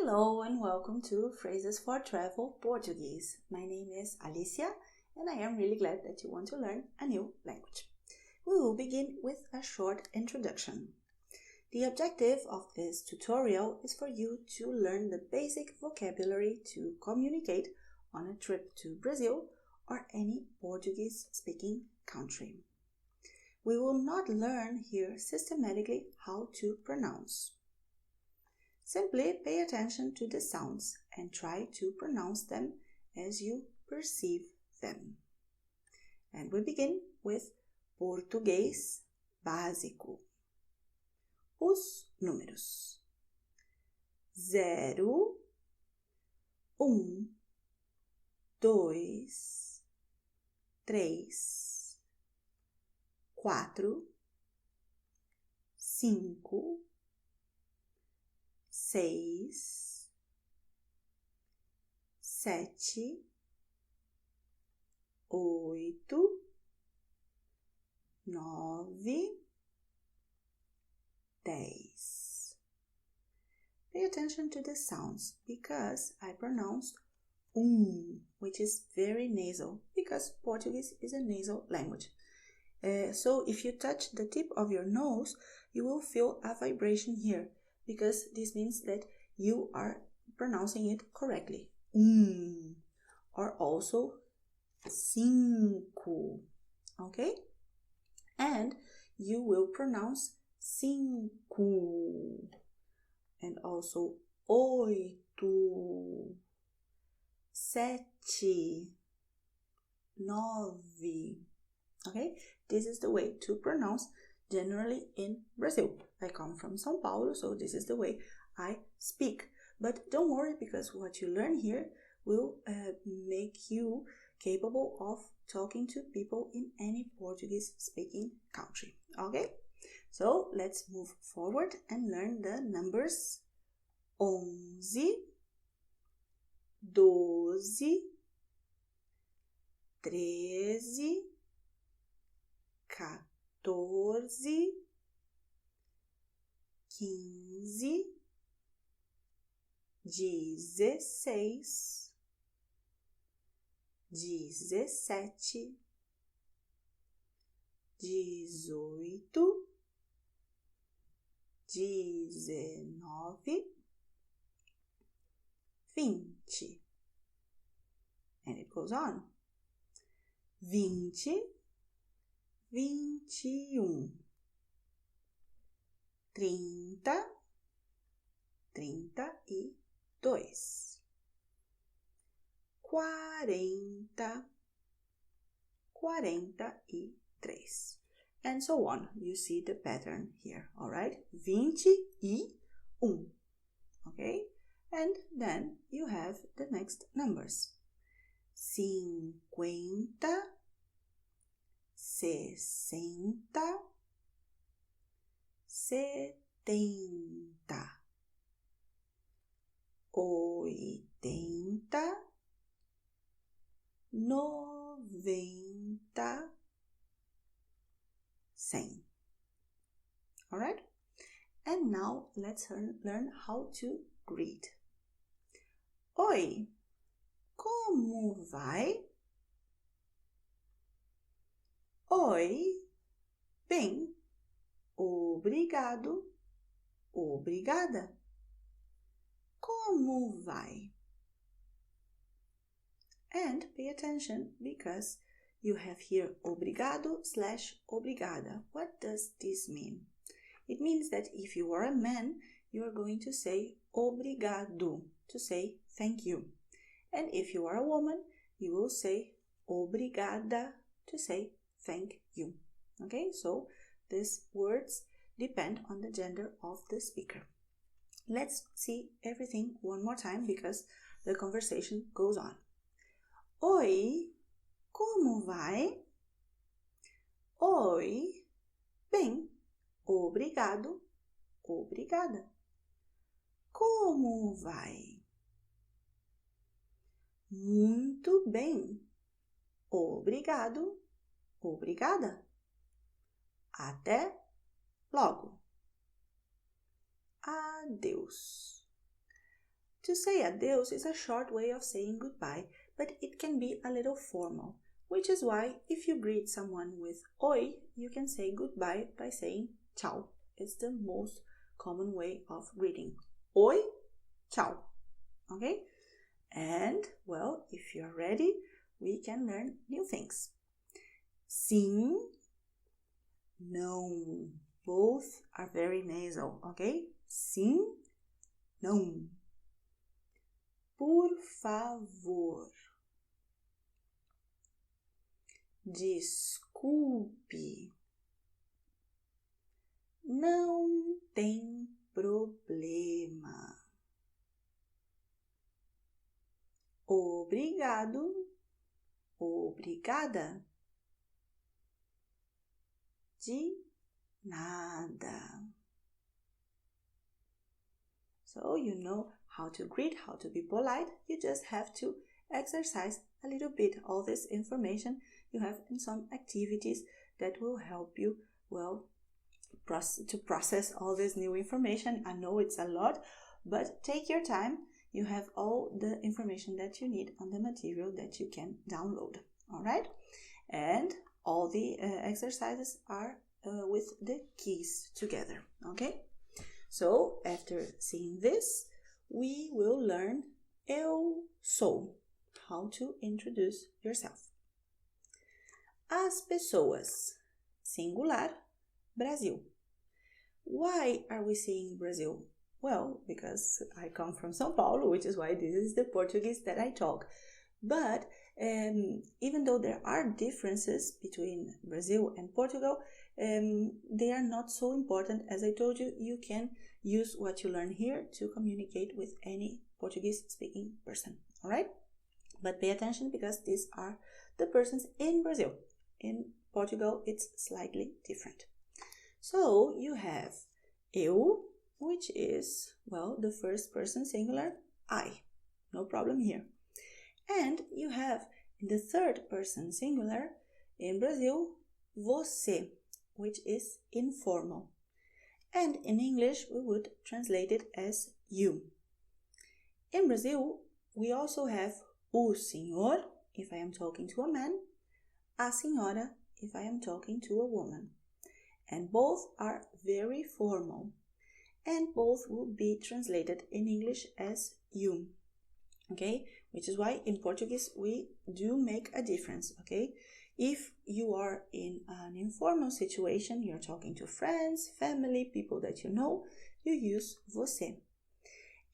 Hello and welcome to Phrases for Travel Portuguese. My name is Alicia and I am really glad that you want to learn a new language. We will begin with a short introduction. The objective of this tutorial is for you to learn the basic vocabulary to communicate on a trip to Brazil or any Portuguese-speaking country. We will not learn here systematically how to pronounce. Simply pay attention to the sounds and try to pronounce them as you perceive them. And we begin with Português Básico. Os números 0, 1, 2, 3, 4, 5, 6, 7, 8, 9, 10. Pay attention to the sounds because I pronounced which is very nasal because Portuguese is a nasal language. So if you touch the tip of your nose, you will feel a vibration here because this means that you are pronouncing it correctly. Or also cinco, okay? And you will pronounce cinco and also oito, sete, nove, okay? This is the way to pronounce generally in Brazil. I come from São Paulo, so this is the way I speak. But don't worry because what you learn here will make you capable of talking to people in any Portuguese-speaking country. Okay? So let's move forward and learn the numbers 11, 12, 13, 14, 15, 16, 17, 18, 19, 20. And it goes on. 20, 21, 30, 32, 40, 43, and so on. You see the pattern here, all right? 21, okay? And then you have the next numbers. 50, 60, 70, 80, 90, 100. All right? And now let's learn how to greet. Oi, como vai? Oi, bem, obrigado, obrigada. Como vai? And pay attention because you have here obrigado / obrigada. What does this mean? It means that if you are a man, you are going to say obrigado, to say thank you. And if you are a woman, you will say obrigada, to say thank you. Okay, so these words depend on the gender of the speaker. Let's see everything one more time because the conversation goes on. Oi, como vai? Oi, bem, obrigado, obrigada. Como vai? Muito bem, obrigado, obrigada. Até logo. Adeus. To say adeus is a short way of saying goodbye, but it can be a little formal, which is why if you greet someone with oi, you can say goodbye by saying tchau. It's the most common way of greeting. Oi, tchau. Okay? And, well, if you're ready, we can learn new things. Sim, não. Both are very nasal, okay? Sim, não. Por favor. Desculpe. Não tem problema. Obrigado. Obrigada. De nada. So you know how to greet, how to be polite. You just have to exercise a little bit all this information you have in some activities that will help you, well, to process all this new information. I know it's a lot, but take your time. You have all the information that you need on the material that you can download. All right? And all the exercises are with the keys together. Okay? So, after seeing this, we will learn eu sou, how to introduce yourself. As pessoas, singular, Brasil. Why are we saying Brazil? Well, because I come from São Paulo, which is why this is the Portuguese that I talk. But even though there are differences between Brazil and Portugal, they are not so important. As I told you, you can use what you learn here to communicate with any Portuguese-speaking person, all right? But pay attention because these are the persons in Brazil. In Portugal, it's slightly different. So you have eu, which is, well, the first person singular, I. No problem here. And you have in the third person singular, in Brazil, você, which is informal. And in English, we would translate it as you. In Brazil, we also have o senhor, if I am talking to a man, a senhora, if I am talking to a woman. And both are very formal. And both will be translated in English as you. Okay? Which is why in Portuguese we do make a difference. Okay? If you are in an informal situation, you're talking to friends, family, people that you know, you use você.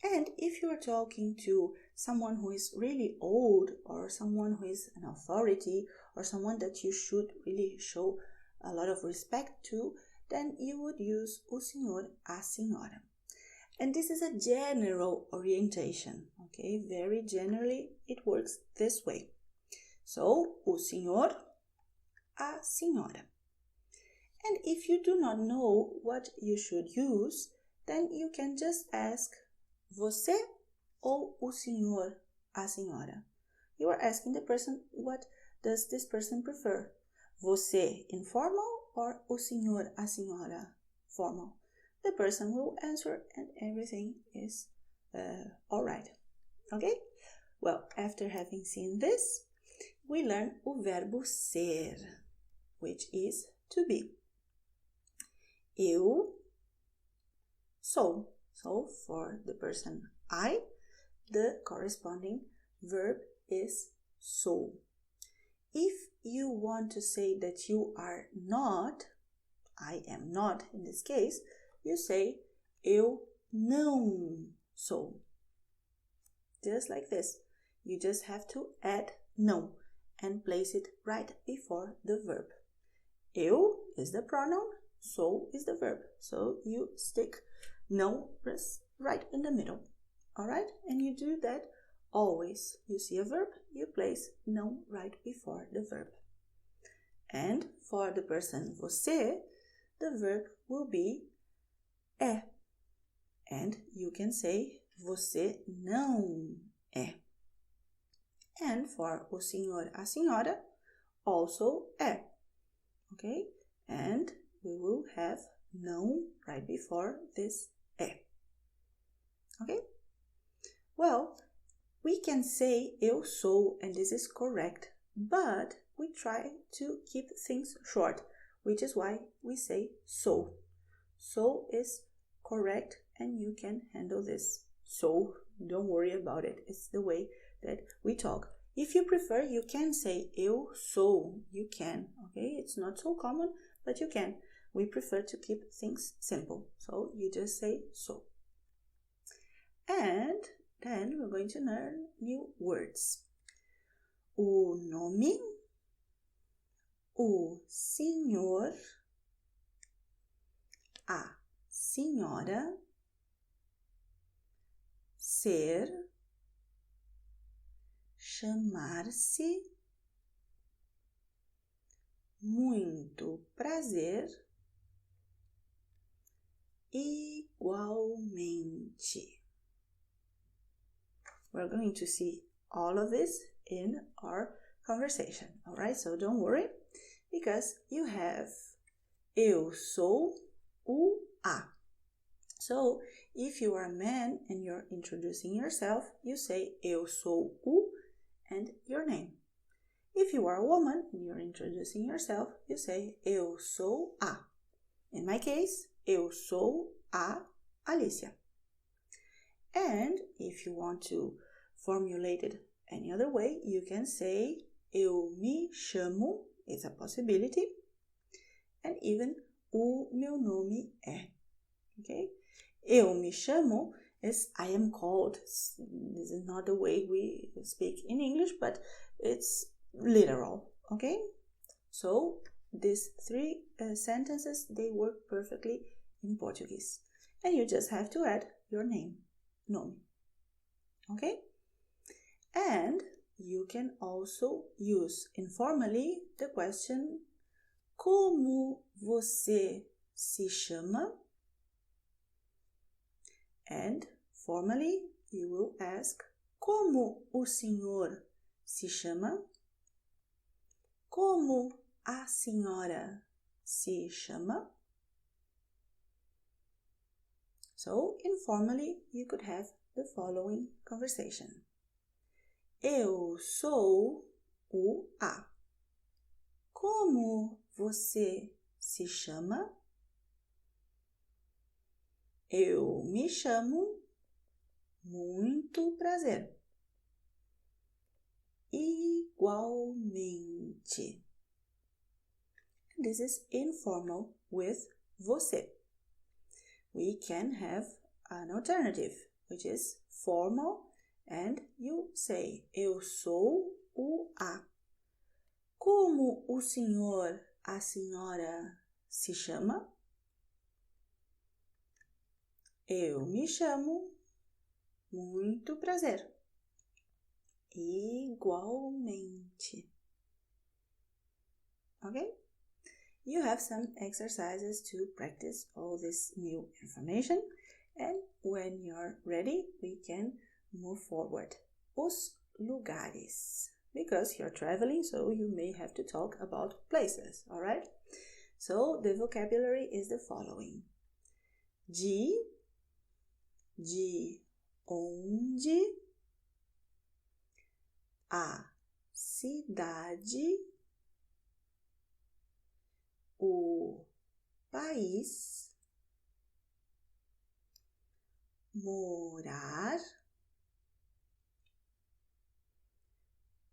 And if you are talking to someone who is really old or someone who is an authority or someone that you should really show a lot of respect to, then you would use o senhor, a senhora. And this is a general orientation, okay? Very generally, it works this way. So, o senhor, a senhora. And if you do not know what you should use, then you can just ask você ou o senhor, a senhora. You are asking the person, what does this person prefer? Você informal or o senhor, a senhora formal? The person will answer and everything is all right. Okay? Well, after having seen this, we learn o verbo ser, which is to be. Eu sou. So, for the person I, the corresponding verb is sou. If you want to say that you are not, I am not in this case, you say eu não sou. Just like this. You just have to add não and place it right before the verb. Eu is the pronoun, sou is the verb. So you stick não right in the middle. Alright? And you do that always. You see a verb, you place não right before the verb. And for the person você, the verb will be é. And you can say você não é. And for o senhor, a senhora, also é. Okay? And we will have não right before this é. Okay? Well, we can say eu sou, and this is correct, but we try to keep things short, which is why we say sou. Sou is correct, and you can handle this. So don't worry about it. It's the way that we talk. If you prefer, you can say eu sou. You can, okay? It's not so common, but you can. We prefer to keep things simple. So you just say so. And then we're going to learn new words. O nome, o senhor, a senhora, ser, chamar-se, muito prazer, igualmente. We're going to see all of this in our conversation, all right? So don't worry, because you have eu sou, o, a. So if you are a man and you're introducing yourself, you say eu sou o and your name. If you are a woman and you're introducing yourself, you say eu sou a. In my case, eu sou a Alicia. And if you want to formulate it any other way, you can say eu me chamo, it's a possibility, and even o meu nome é. Okay? Eu me chamo is I am called. This is not the way we speak in English, but it's literal. Okay? So these three sentences, they work perfectly in Portuguese. And you just have to add your name, nome. Okay? And you can also use informally the question como você se chama? And formally you will ask como o senhor se chama? Como a senhora se chama? So informally you could have the following conversation. Eu sou o A. Como você se chama? Eu me chamo. Muito prazer. Igualmente. This is informal with você. We can have an alternative, which is formal, and you say, eu sou o A. Como o senhor, a senhora se chama? Eu me chamo. Muito prazer. Igualmente. Okay? You have some exercises to practice all this new information, and when you're ready, we can move forward. Os lugares. Because you're traveling, so you may have to talk about places, all right? So the vocabulary is the following. De onde, a cidade, o país, morar,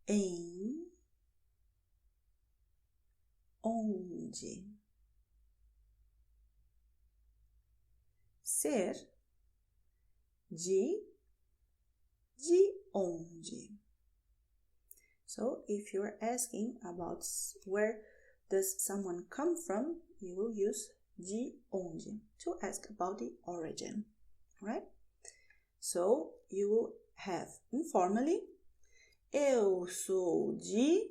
em, onde, ser, de onde. So if you're asking about where does someone come from, you will use de onde to ask about the origin, right? So you will have informally, eu sou de,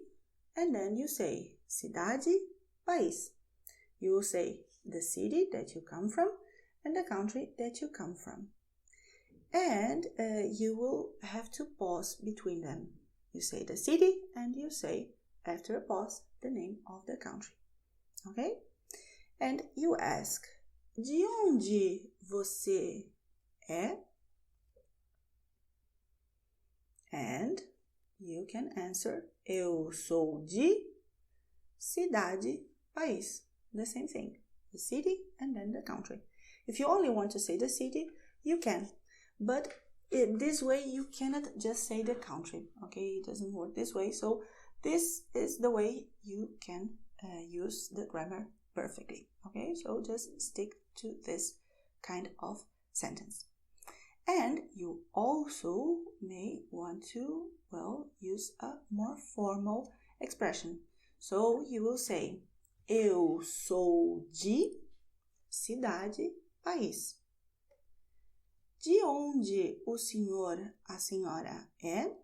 and then you say cidade, país. You will say the city that you come from and the country that you come from. And you will have to pause between them. You say the city and you say, after a pause, the name of the country. Okay? And you ask, de onde você é? And you can answer, eu sou de cidade, país. The same thing. The city and then the country. If you only want to say the city, you can. But this way, you cannot just say the country. Okay, it doesn't work this way. So this is the way you can use the grammar perfectly. Okay, so just stick to this kind of sentence. And you also may want to, use a more formal expression. So you will say, eu sou de cidade, país. De onde o senhor, a senhora é?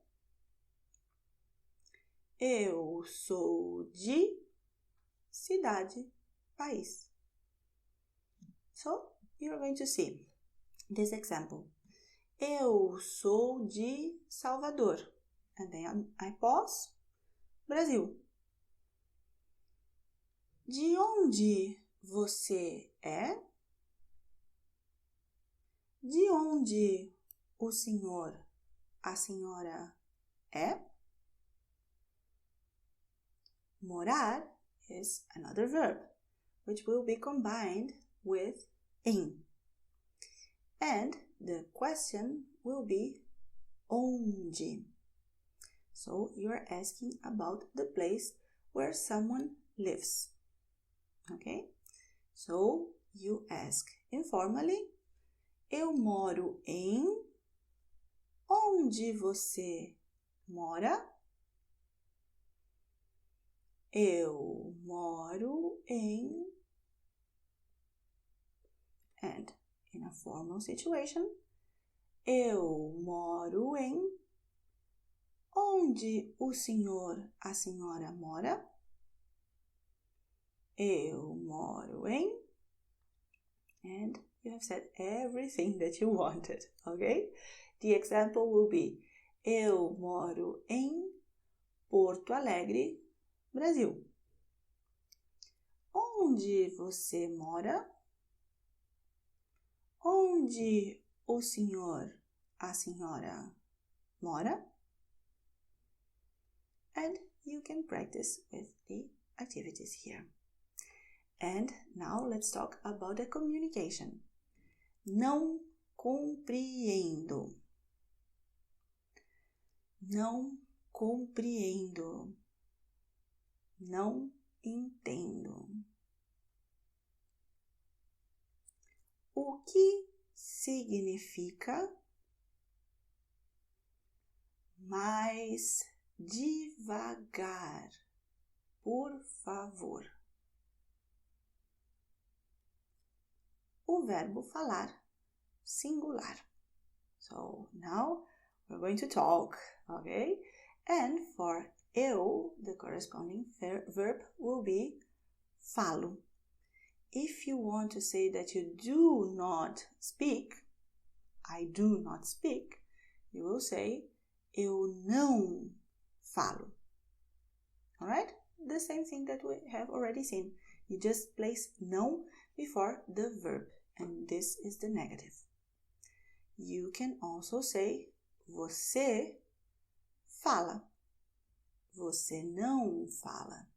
Eu sou de cidade, país. So, you're going to see this example. Eu sou de Salvador. And then I pause. Brasil. De onde você é? De onde o senhor, a senhora é? Morar is another verb, which will be combined with em. And the question will be onde. So you're asking about the place where someone lives. Okay? So you ask informally, eu moro em. Onde você mora? Eu moro em. And in a formal situation, eu moro em. Onde o senhor, a senhora mora? Eu moro em. And you have said everything that you wanted, okay? The example will be, eu moro em Porto Alegre, Brasil. Onde você mora? Onde o senhor, a senhora mora? And you can practice with the activities here. And now let's talk about the communication. Não compreendo. Não compreendo. Não entendo. O que significa mais devagar, por favor? O verbo falar, singular. So now we're going to talk, okay? And for eu, the corresponding verb will be falo. If you want to say that you do not speak, I do not speak, you will say eu não falo. Alright? The same thing that we have already seen. You just place não before the verb, and this is the negative. You can also say você fala. Você não fala.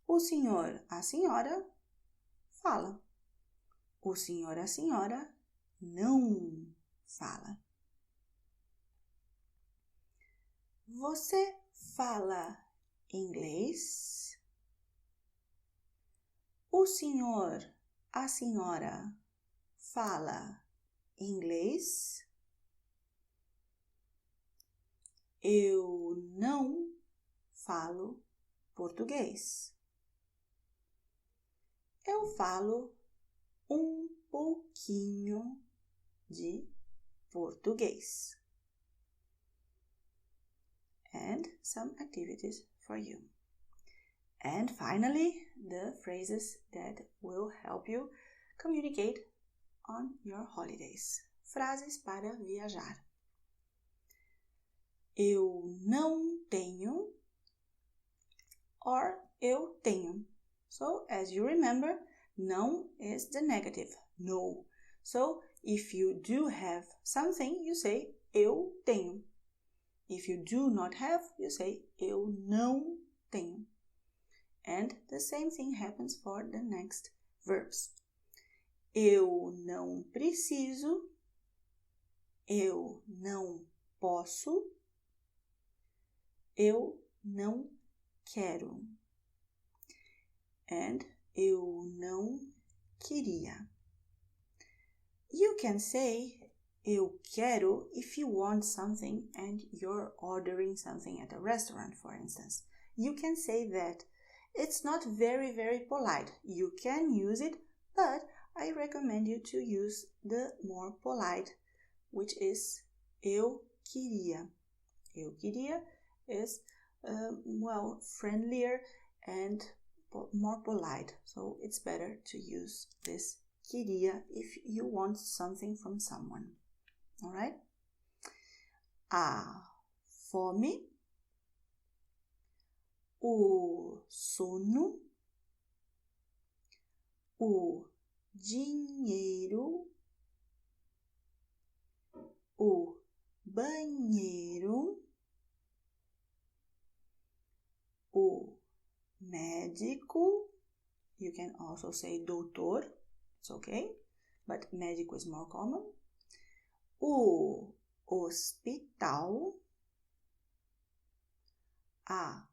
O senhor, a senhora fala. O senhor, a senhora não fala. Você fala inglês? O senhor, a senhora fala inglês? Eu não falo português. Eu falo pouquinho de português. And some activities for you. And finally, the phrases that will help you communicate on your holidays. Frases para viajar. Eu não tenho or eu tenho. So, as you remember, não is the negative, no. So, if you do have something, you say eu tenho. If you do not have, you say eu não tenho. And the same thing happens for the next verbs. Eu não preciso, eu não posso, eu não quero. And eu não queria. You can say eu quero if you want something and you're ordering something at a restaurant, for instance. You can say that. It's not very, very polite. You can use it, but I recommend you to use the more polite, which is eu queria. Eu queria is, friendlier and more polite. So it's better to use this queria if you want something from someone. All right? A fome, o sono, o dinheiro, o banheiro, o médico. You can also say doutor, it's okay, but médico is more common. O hospital, a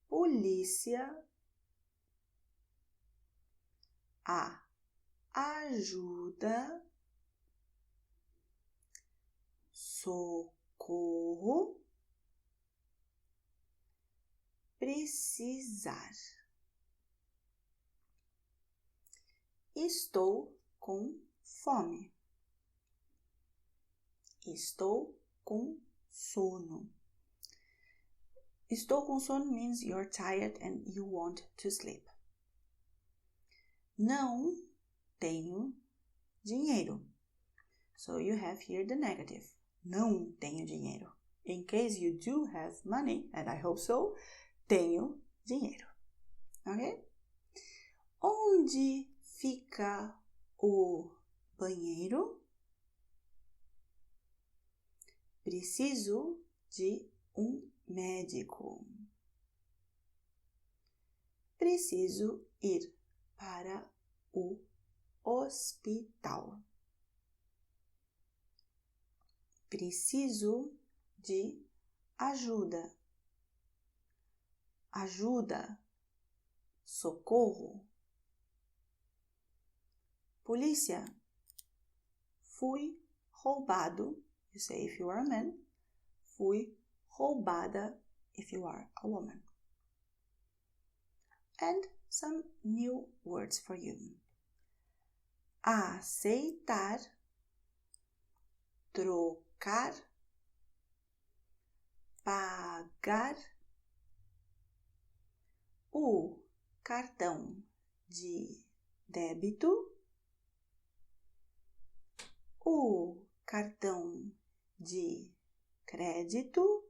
polícia, a ajuda, socorro, precisar. Estou com fome. Estou com sono. Estou com sono means you're tired and you want to sleep. Não tenho dinheiro. So you have here the negative. Não tenho dinheiro. In case you do have money, and I hope so, tenho dinheiro. Ok? Onde fica o banheiro? Preciso de médico. Preciso ir para o hospital. Preciso de ajuda. Ajuda, socorro. Polícia. Fui roubado. You say if you are a man. Fui roubada if you are a woman. And some new words for you. Aceitar, trocar, pagar, o cartão de débito, o cartão de crédito,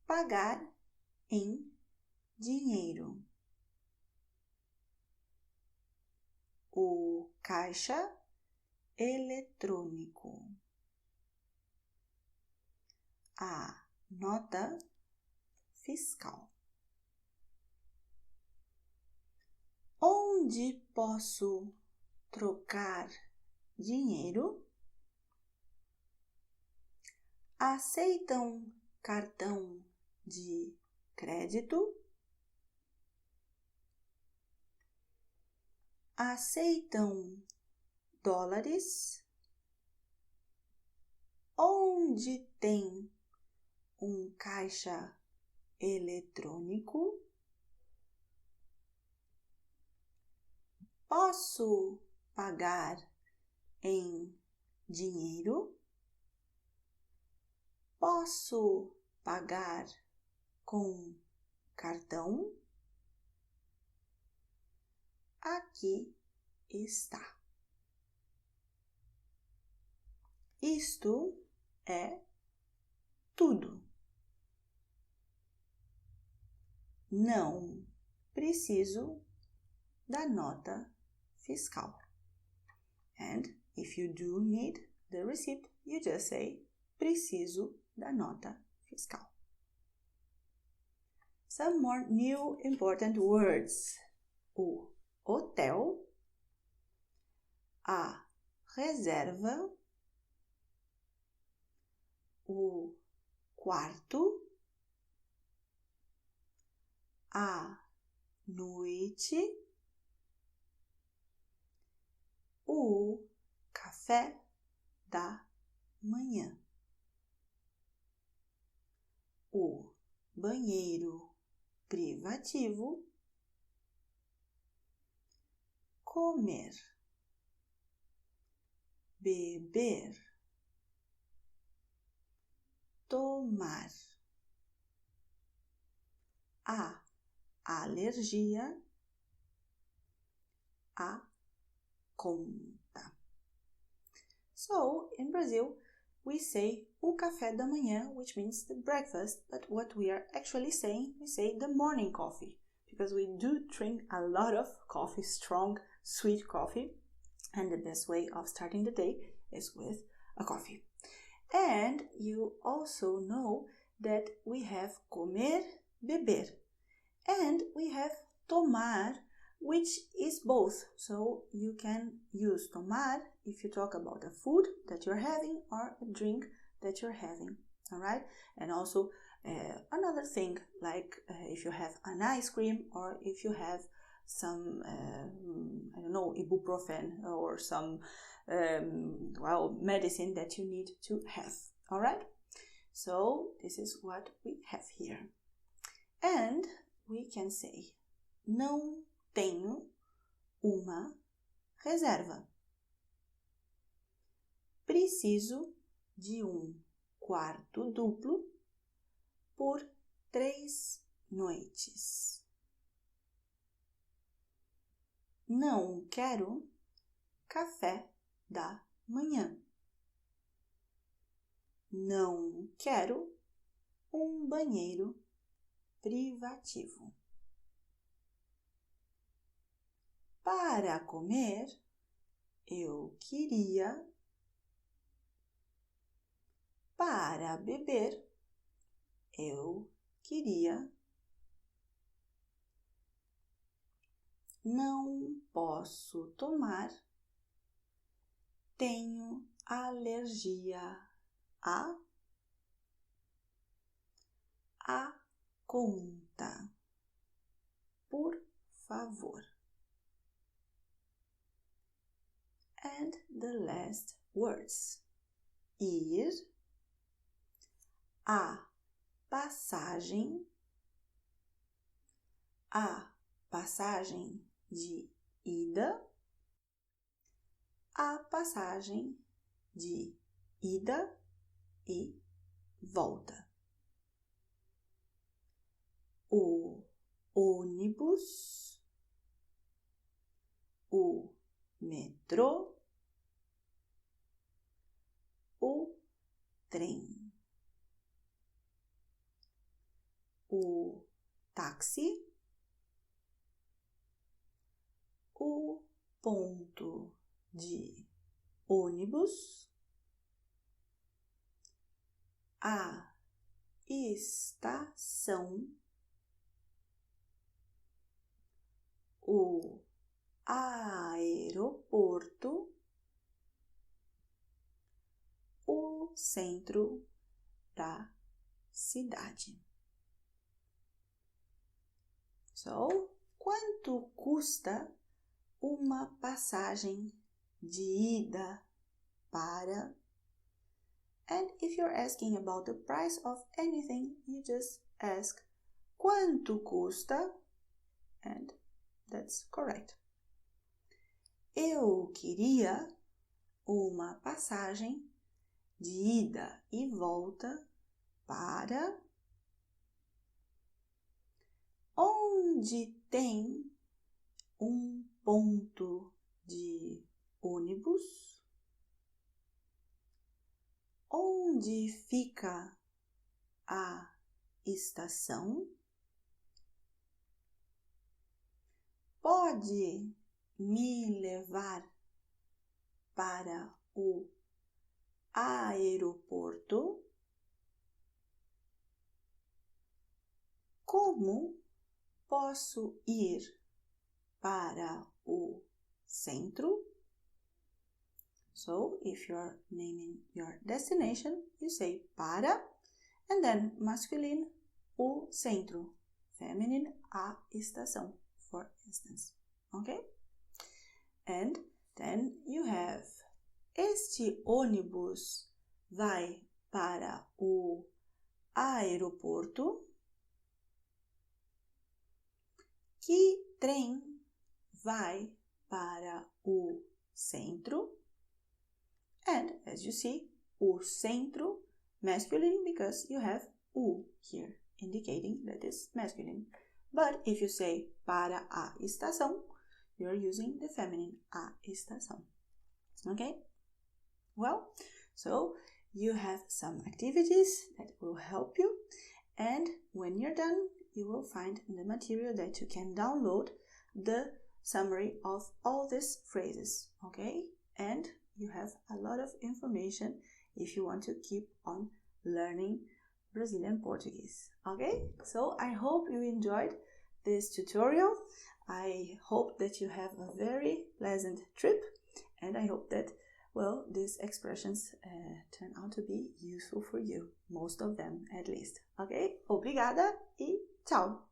pagar em dinheiro, o caixa eletrônico, a nota fiscal. Onde posso trocar dinheiro? Aceitam cartão de crédito? Aceitam dólares? Onde tem caixa eletrônico? Posso pagar em dinheiro? Posso pagar com cartão? Aqui está. Isto é tudo. Não preciso da nota fiscal. And if you do need the receipt, you just say preciso da nota fiscal. Some more new important words. O hotel, a reserva, o quarto, a noite, o café da manhã, o banheiro privativo, comer, beber, tomar, a alergia, a conta. So, in Brazil, we say o café da manhã, which means the breakfast, but what we are actually saying, we say the morning coffee, because we do drink a lot of coffee, strong, sweet coffee, and the best way of starting the day is with a coffee. And you also know that we have comer, beber, and we have tomar, which is both. So you can use tomar if you talk about a food that you're having or a drink that you're having, all right? And also another thing, like if you have an ice cream or if you have some, I don't know, ibuprofen or some, medicine that you need to have, all right? So this is what we have here. And we can say, não tenho uma reserva. Preciso de quarto duplo por 3 noites. Não quero café da manhã. Não quero banheiro privativo. Para comer, eu queria. Para beber, eu queria. Não posso tomar. Tenho alergia a conta. Por favor. And the last words. Ir, a passagem de ida, a passagem de ida e volta. O ônibus, o metrô, o trem, o táxi, o ponto de ônibus, a estação, o aeroporto, o centro da cidade. So, quanto custa uma passagem de ida para? And if you're asking about the price of anything, you just ask quanto custa, and that's correct. Eu queria uma passagem de ida e volta para onde tem ponto de ônibus, onde fica a estação, pode me levar para o aeroporto. Como posso ir para o centro? So, if you're naming your destination, you say para, and then masculine, o centro, feminine, a estação, for instance. Okay? And then you have, este ônibus vai para o aeroporto. Que trem vai para o centro? And as you see, o centro, masculine, because you have o here, indicating that it's masculine. But if you say para a estação, you're using the feminine, a estação. Okay? Well, so you have some activities that will help you, and when you're done, you will find in the material that you can download the summary of all these phrases, okay? And you have a lot of information if you want to keep on learning Brazilian Portuguese, okay? So I hope you enjoyed this tutorial. I hope that you have a very pleasant trip, and I hope that, well, these expressions turn out to be useful for you, most of them at least, okay? Obrigada e tchau!